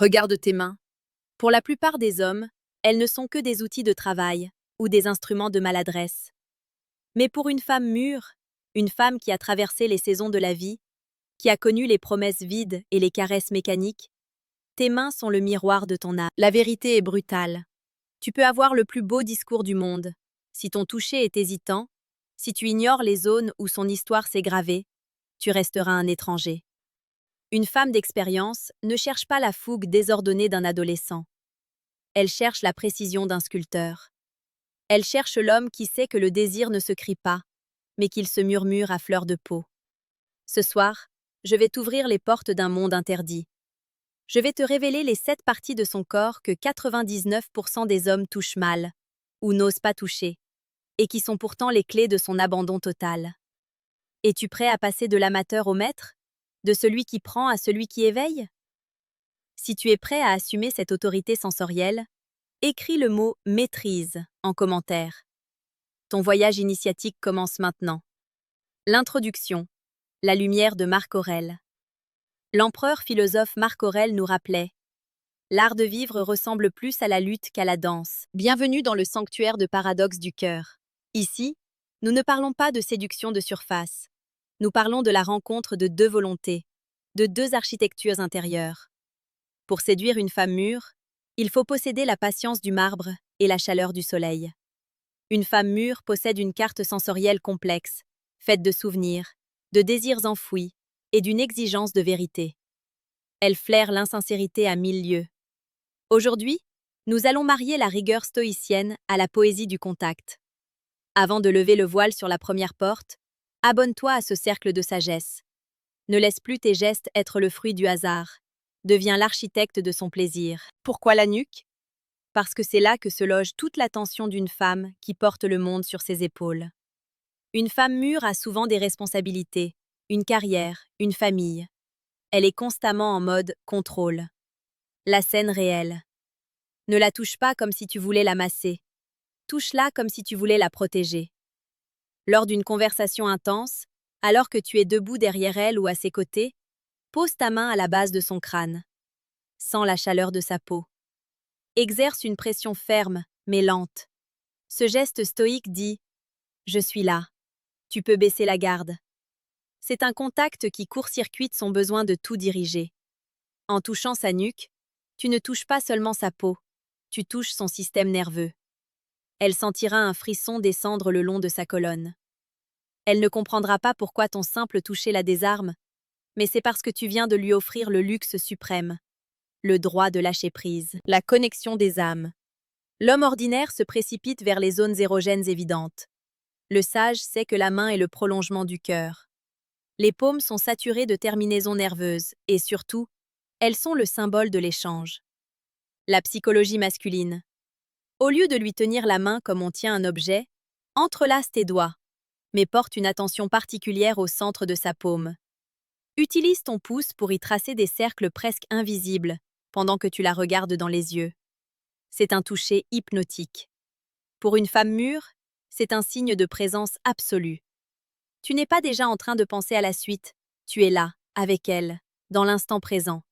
Regarde tes mains. Pour la plupart des hommes, elles ne sont que des outils de travail ou des instruments de maladresse. Mais pour une femme mûre, une femme qui a traversé les saisons de la vie, qui a connu les promesses vides et les caresses mécaniques, tes mains sont le miroir de ton âme. La vérité est brutale. Tu peux avoir le plus beau discours du monde. Si ton toucher est hésitant, si tu ignores les zones où son histoire s'est gravée, tu resteras un étranger. Une femme d'expérience ne cherche pas la fougue désordonnée d'un adolescent. Elle cherche la précision d'un sculpteur. Elle cherche l'homme qui sait que le désir ne se crie pas, mais qu'il se murmure à fleur de peau. Ce soir, je vais t'ouvrir les portes d'un monde interdit. Je vais te révéler les 7 parties de son corps que 99% des hommes touchent mal, ou n'osent pas toucher, et qui sont pourtant les clés de son abandon total. Es-tu prêt à passer de l'amateur au maître? De celui qui prend à celui qui éveille? Si tu es prêt à assumer cette autorité sensorielle, écris le mot « maîtrise » en commentaire. Ton voyage initiatique commence maintenant. L'introduction. La lumière de Marc Aurèle. L'empereur philosophe Marc Aurèle nous rappelait: l'art de vivre ressemble plus à la lutte qu'à la danse. Bienvenue dans le sanctuaire de paradoxe du cœur. Ici, nous ne parlons pas de séduction de surface. Nous parlons de la rencontre de deux volontés, de deux architectures intérieures. Pour séduire une femme mûre, il faut posséder la patience du marbre et la chaleur du soleil. Une femme mûre possède une carte sensorielle complexe, faite de souvenirs, de désirs enfouis et d'une exigence de vérité. Elle flaire l'insincérité à 1000 lieues. Aujourd'hui, nous allons marier la rigueur stoïcienne à la poésie du contact. Avant de lever le voile sur la première porte, abonne-toi à ce cercle de sagesse. Ne laisse plus tes gestes être le fruit du hasard. Deviens l'architecte de son plaisir. Pourquoi la nuque? Parce que c'est là que se loge toute l'attention d'une femme qui porte le monde sur ses épaules. Une femme mûre a souvent des responsabilités, une carrière, une famille. Elle est constamment en mode contrôle. La scène réelle. Ne la touche pas comme si tu voulais la masser. Touche-la comme si tu voulais la protéger. Lors d'une conversation intense, alors que tu es debout derrière elle ou à ses côtés, pose ta main à la base de son crâne. Sens la chaleur de sa peau. Exerce une pression ferme, mais lente. Ce geste stoïque dit « Je suis là. Tu peux baisser la garde ». C'est un contact qui court-circuite son besoin de tout diriger. En touchant sa nuque, tu ne touches pas seulement sa peau, tu touches son système nerveux. Elle sentira un frisson descendre le long de sa colonne. Elle ne comprendra pas pourquoi ton simple toucher la désarme, mais c'est parce que tu viens de lui offrir le luxe suprême, le droit de lâcher prise, la connexion des âmes. L'homme ordinaire se précipite vers les zones érogènes évidentes. Le sage sait que la main est le prolongement du cœur. Les paumes sont saturées de terminaisons nerveuses et surtout, elles sont le symbole de l'échange. La psychologie masculine. Au lieu de lui tenir la main comme on tient un objet, entrelace tes doigts, mais porte une attention particulière au centre de sa paume. Utilise ton pouce pour y tracer des cercles presque invisibles pendant que tu la regardes dans les yeux. C'est un toucher hypnotique. Pour une femme mûre, c'est un signe de présence absolue. Tu n'es pas déjà en train de penser à la suite, tu es là, avec elle, dans l'instant présent.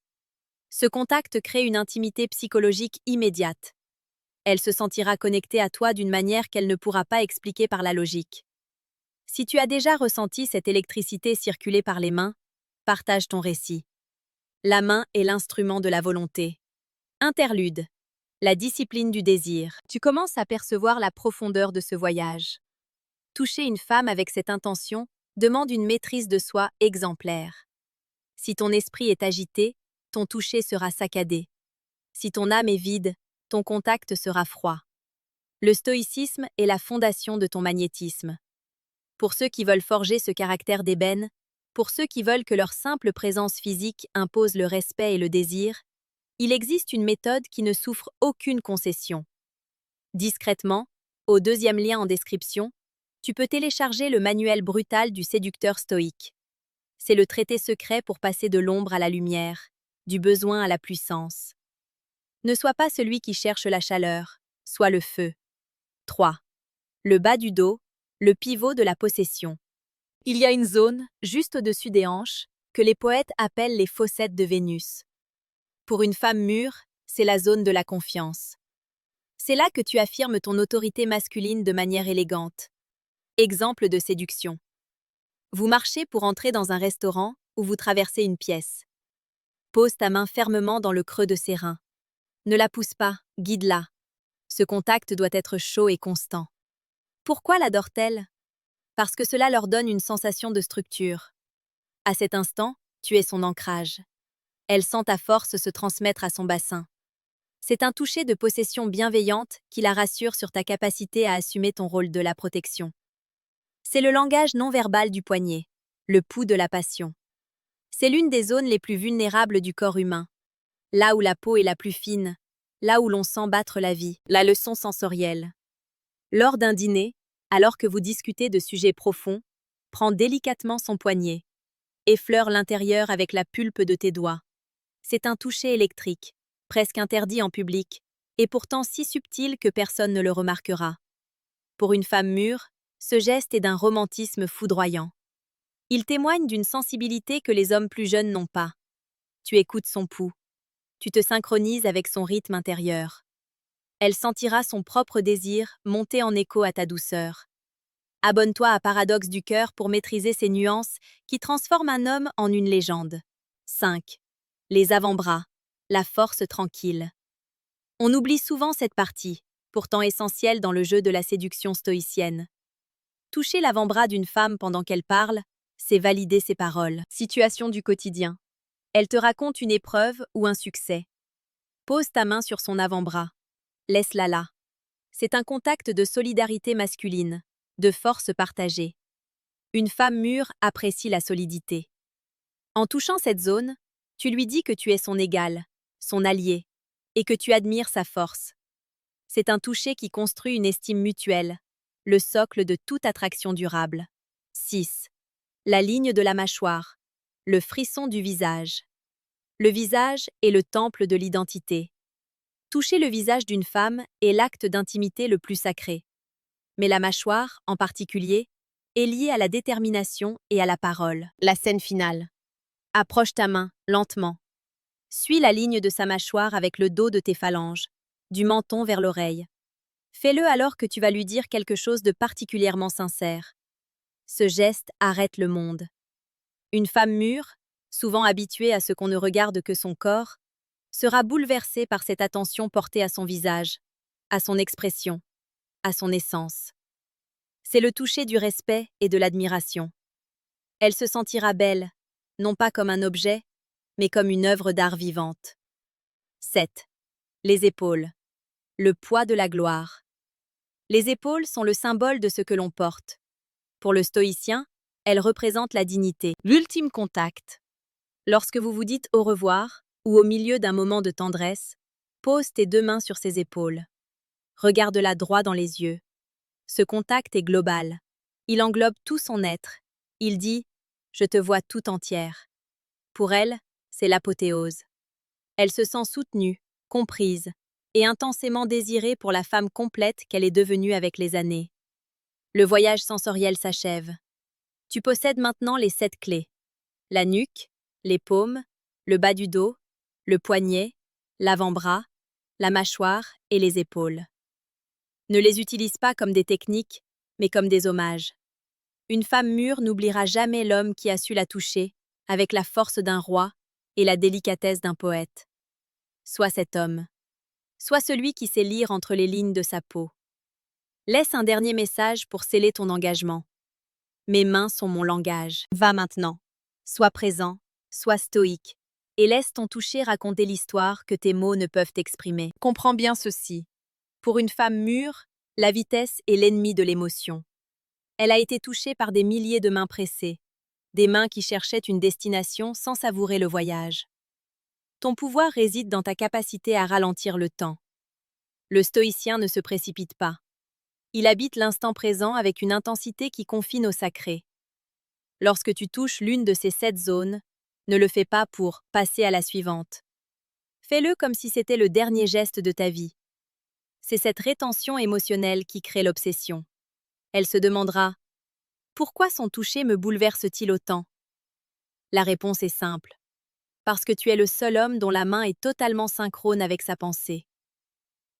Ce contact crée une intimité psychologique immédiate. Elle se sentira connectée à toi d'une manière qu'elle ne pourra pas expliquer par la logique. Si tu as déjà ressenti cette électricité circuler par les mains, partage ton récit. La main est l'instrument de la volonté. Interlude. La discipline du désir. Tu commences à percevoir la profondeur de ce voyage. Toucher une femme avec cette intention demande une maîtrise de soi exemplaire. Si ton esprit est agité, ton toucher sera saccadé. Si ton âme est vide, ton contact sera froid. Le stoïcisme est la fondation de ton magnétisme. Pour ceux qui veulent forger ce caractère d'ébène, pour ceux qui veulent que leur simple présence physique impose le respect et le désir, il existe une méthode qui ne souffre aucune concession. Discrètement, au 2e lien en description, tu peux télécharger le manuel brutal du séducteur stoïque. C'est le traité secret pour passer de l'ombre à la lumière, du besoin à la puissance. Ne sois pas celui qui cherche la chaleur, sois le feu. 3. Le bas du dos, le pivot de la possession. Il y a une zone, juste au-dessus des hanches, que les poètes appellent les fossettes de Vénus. Pour une femme mûre, c'est la zone de la confiance. C'est là que tu affirmes ton autorité masculine de manière élégante. Exemple de séduction. Vous marchez pour entrer dans un restaurant ou vous traversez une pièce. Pose ta main fermement dans le creux de ses reins. Ne la pousse pas, guide-la. Ce contact doit être chaud et constant. Pourquoi l'adore-t-elle? Parce que cela leur donne une sensation de structure. À cet instant, tu es son ancrage. Elle sent ta force se transmettre à son bassin. C'est un toucher de possession bienveillante qui la rassure sur ta capacité à assumer ton rôle de la protection. C'est le langage non verbal du poignet, le pouls de la passion. C'est l'une des zones les plus vulnérables du corps humain, là où la peau est la plus fine, là où l'on sent battre la vie, la leçon sensorielle. Lors d'un dîner, alors que vous discutez de sujets profonds, prends délicatement son poignet, effleure l'intérieur avec la pulpe de tes doigts. C'est un toucher électrique, presque interdit en public, et pourtant si subtil que personne ne le remarquera. Pour une femme mûre, ce geste est d'un romantisme foudroyant. Il témoigne d'une sensibilité que les hommes plus jeunes n'ont pas. Tu écoutes son pouls. Tu te synchronises avec son rythme intérieur. Elle sentira son propre désir monter en écho à ta douceur. Abonne-toi à Paradoxe du cœur pour maîtriser ces nuances qui transforment un homme en une légende. 5. Les avant-bras, la force tranquille. On oublie souvent cette partie, pourtant essentielle dans le jeu de la séduction stoïcienne. Toucher l'avant-bras d'une femme pendant qu'elle parle, c'est valider ses paroles. Situation du quotidien. Elle te raconte une épreuve ou un succès. Pose ta main sur son avant-bras. Laisse-la là. C'est un contact de solidarité masculine, de force partagée. Une femme mûre apprécie la solidité. En touchant cette zone, tu lui dis que tu es son égal, son allié, et que tu admires sa force. C'est un toucher qui construit une estime mutuelle, le socle de toute attraction durable. 6. La ligne de la mâchoire, le frisson du visage. Le visage est le temple de l'identité. Toucher le visage d'une femme est l'acte d'intimité le plus sacré. Mais la mâchoire, en particulier, est liée à la détermination et à la parole. La scène finale. Approche ta main, lentement. Suis la ligne de sa mâchoire avec le dos de tes phalanges, du menton vers l'oreille. Fais-le alors que tu vas lui dire quelque chose de particulièrement sincère. Ce geste arrête le monde. Une femme mûre, souvent habituée à ce qu'on ne regarde que son corps, sera bouleversée par cette attention portée à son visage, à son expression, à son essence. C'est le toucher du respect et de l'admiration. Elle se sentira belle, non pas comme un objet, mais comme une œuvre d'art vivante. 7. Les épaules. Le poids de la gloire. Les épaules sont le symbole de ce que l'on porte. Pour le stoïcien, elles représentent la dignité, l'ultime contact. Lorsque vous vous dites au revoir, ou au milieu d'un moment de tendresse, pose tes deux mains sur ses épaules. Regarde-la droit dans les yeux. Ce contact est global. Il englobe tout son être. Il dit « Je te vois tout entière ». Pour elle, c'est l'apothéose. Elle se sent soutenue, comprise, et intensément désirée pour la femme complète qu'elle est devenue avec les années. Le voyage sensoriel s'achève. Tu possèdes maintenant les 7 clés. La nuque, les paumes, le bas du dos, le poignet, l'avant-bras, la mâchoire et les épaules. Ne les utilise pas comme des techniques, mais comme des hommages. Une femme mûre n'oubliera jamais l'homme qui a su la toucher, avec la force d'un roi et la délicatesse d'un poète. Sois cet homme. Sois celui qui sait lire entre les lignes de sa peau. Laisse un dernier message pour sceller ton engagement. Mes mains sont mon langage. Va maintenant. Sois présent, sois stoïque, et laisse ton toucher raconter l'histoire que tes mots ne peuvent exprimer. Comprends bien ceci. Pour une femme mûre, la vitesse est l'ennemi de l'émotion. Elle a été touchée par des milliers de mains pressées, des mains qui cherchaient une destination sans savourer le voyage. Ton pouvoir réside dans ta capacité à ralentir le temps. Le stoïcien ne se précipite pas. Il habite l'instant présent avec une intensité qui confine au sacré. Lorsque tu touches l'une de ces 7 zones, ne le fais pas pour passer à la suivante. Fais-le comme si c'était le dernier geste de ta vie. C'est cette rétention émotionnelle qui crée l'obsession. Elle se demandera « Pourquoi son toucher me bouleverse-t-il autant ?» La réponse est simple. parce que tu es le seul homme dont la main est totalement synchrone avec sa pensée.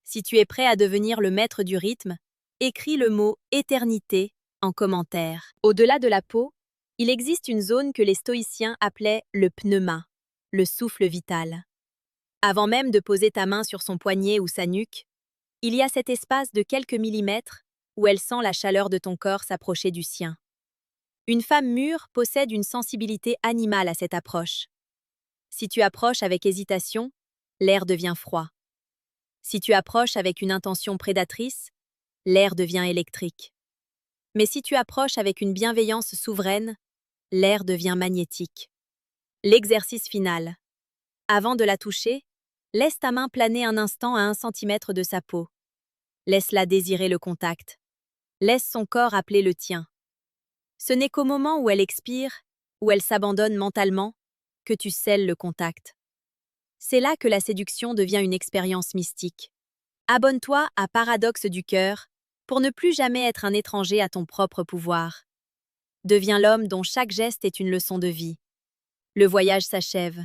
Si tu es prêt à devenir le maître du rythme, écris le mot « éternité » en commentaire. Au-delà de la peau, il existe une zone que les stoïciens appelaient le pneuma, le souffle vital. Avant même de poser ta main sur son poignet ou sa nuque, il y a cet espace de quelques millimètres où elle sent la chaleur de ton corps s'approcher du sien. Une femme mûre possède une sensibilité animale à cette approche. Si tu approches avec hésitation, l'air devient froid. Si tu approches avec une intention prédatrice, l'air devient électrique. Mais si tu approches avec une bienveillance souveraine, l'air devient magnétique. L'exercice final. Avant de la toucher, laisse ta main planer un instant à 1 centimètre de sa peau. Laisse-la désirer le contact. Laisse son corps appeler le tien. Ce n'est qu'au moment où elle expire, où elle s'abandonne mentalement, que tu scelles le contact. C'est là que la séduction devient une expérience mystique. Abonne-toi à Paradoxe du cœur pour ne plus jamais être un étranger à ton propre pouvoir. Deviens l'homme dont chaque geste est une leçon de vie. Le voyage s'achève.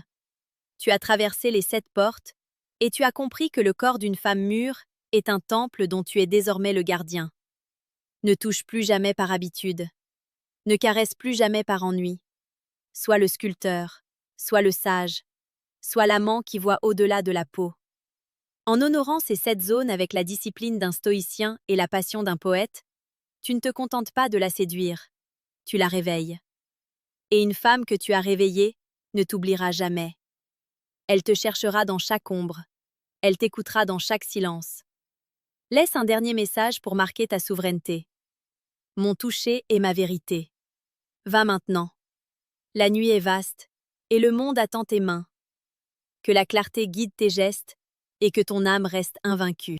Tu as traversé les 7 portes et tu as compris que le corps d'une femme mûre est un temple dont tu es désormais le gardien. Ne touche plus jamais par habitude. Ne caresse plus jamais par ennui. Sois le sculpteur, sois le sage, sois l'amant qui voit au-delà de la peau. En honorant ces 7 zones avec la discipline d'un stoïcien et la passion d'un poète, tu ne te contentes pas de la séduire, tu la réveilles. Et une femme que tu as réveillée ne t'oubliera jamais. Elle te cherchera dans chaque ombre, elle t'écoutera dans chaque silence. Laisse un dernier message pour marquer ta souveraineté. Mon toucher est ma vérité. Va maintenant. La nuit est vaste, et le monde attend tes mains. Que la clarté guide tes gestes, et que ton âme reste invaincue.